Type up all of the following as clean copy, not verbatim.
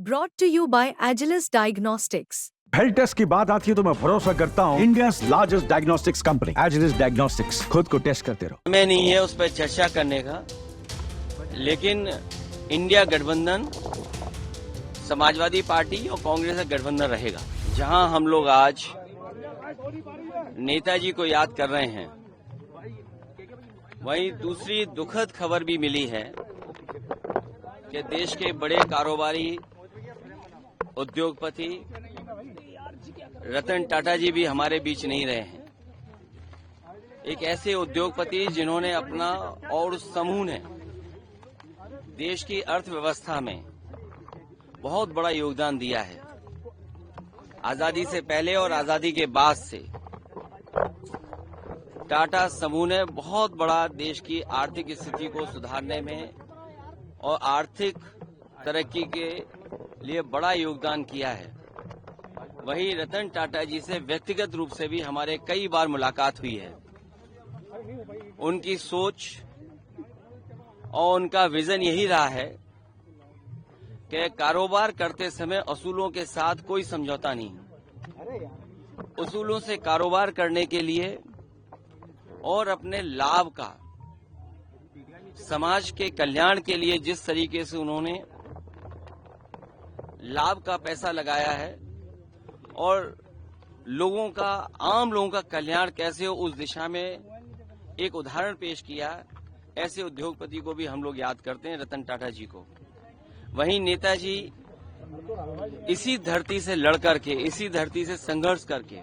Brought to you by Agilus Diagnostics. Health test की बात आती है तो मैं भरोसा करता हूँ India largest diagnostics company Agilus diagnostics. खुद को टेस्ट करते रहो। मैं नहीं है उस पर चर्चा करने का, लेकिन इंडिया गठबंधन समाजवादी पार्टी और कांग्रेस का गठबंधन रहेगा। जहां हम लोग आज नेताजी को याद कर रहे हैं, वहीं दूसरी दुखद खबर भी मिली है कि देश के बड़े कारोबारी उद्योगपति रतन टाटा जी भी हमारे बीच नहीं रहे हैं। एक ऐसे उद्योगपति जिन्होंने अपना और उस समूह ने देश की अर्थव्यवस्था में बहुत बड़ा योगदान दिया है। आजादी से पहले और आजादी के बाद से टाटा समूह ने बहुत बड़ा देश की आर्थिक स्थिति को सुधारने में और आर्थिक तरक्की के लिए बड़ा योगदान किया है। वहीं रतन टाटा जी से व्यक्तिगत रूप से भी हमारे कई बार मुलाकात हुई है। उनकी सोच और उनका विजन यही रहा है कि कारोबार करते समय असूलों के साथ कोई समझौता नहीं। उसूलों से कारोबार करने के लिए और अपने लाभ का समाज के कल्याण के लिए जिस तरीके से उन्होंने लाभ का पैसा लगाया है और लोगों का, आम लोगों का कल्याण कैसे हो उस दिशा में एक उदाहरण पेश किया, ऐसे उद्योगपति को भी हम लोग याद करते हैं, रतन टाटा जी को। वहीं नेताजी इसी धरती से लड़ करके, इसी धरती से संघर्ष करके,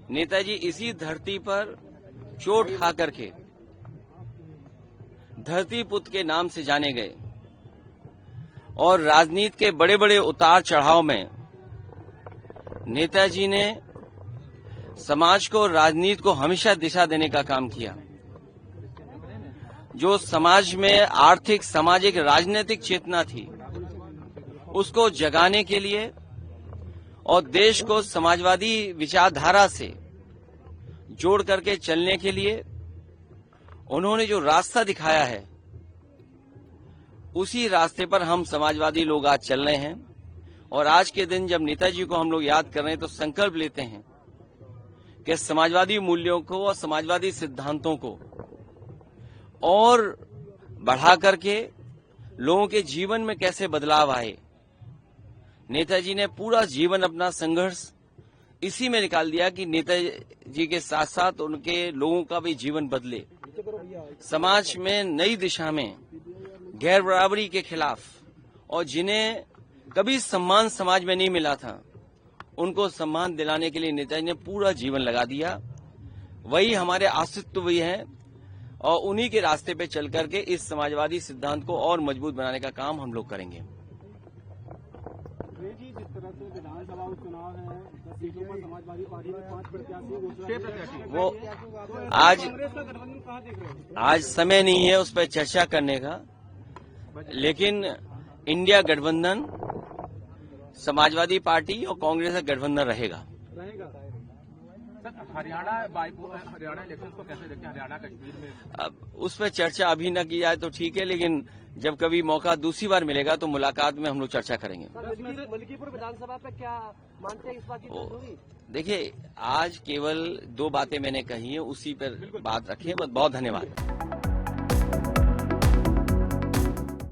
नेताजी इसी धरती पर चोट खा करके धरती पुत्र के नाम से जाने गए और राजनीति के बड़े बड़े उतार चढ़ाव में नेताजी ने समाज को, राजनीति को हमेशा दिशा देने का काम किया। जो समाज में आर्थिक, सामाजिक, राजनीतिक चेतना थी, उसको जगाने के लिए और देश को समाजवादी विचारधारा से जोड़ करके चलने के लिए उन्होंने जो रास्ता दिखाया है, उसी रास्ते पर हम समाजवादी लोग आज चल रहे हैं। और आज के दिन जब नेताजी को हम लोग याद कर रहे हैं तो संकल्प लेते हैं कि समाजवादी मूल्यों को और समाजवादी सिद्धांतों को और बढ़ा करके लोगों के जीवन में कैसे बदलाव आए। नेताजी ने पूरा जीवन अपना संघर्ष इसी में निकाल दिया कि नेताजी के साथ साथ उनके लोगों का भी जीवन बदले, समाज में नई दिशा में गैर बराबरी के खिलाफ, और जिन्हें कभी सम्मान समाज में नहीं मिला था उनको सम्मान दिलाने के लिए नेताजी ने पूरा जीवन लगा दिया। वही हमारे अस्तित्व भी है और उन्हीं के रास्ते पे चल करके इस समाजवादी सिद्धांत को और मजबूत बनाने का काम हम लोग करेंगे। जिस तरह से विधानसभा उपचुनाव है, 10 सीटों पर समाजवादी पार्टी में 5 प्रत्याशी, वो कांग्रेस का गठबंधन कहाँ देख रहे हो? आज समय नहीं है उस पर चर्चा करने का, लेकिन इंडिया गठबंधन समाजवादी पार्टी और कांग्रेस का गठबंधन रहेगा। हरियाणा इलेक्शन को कैसे देखते हैं? हरियाणा कश्मीर में अब उस पर चर्चा अभी न की जाए तो ठीक है, लेकिन जब कभी मौका दूसरी बार मिलेगा तो मुलाकात में हम लोग चर्चा करेंगे। मलकीपुर विधानसभा पे क्या मानते हैं, इस बात की होगी? देखिए, आज केवल 2 बातें मैंने कही है, उसी पर बात रखी है। बहुत धन्यवाद।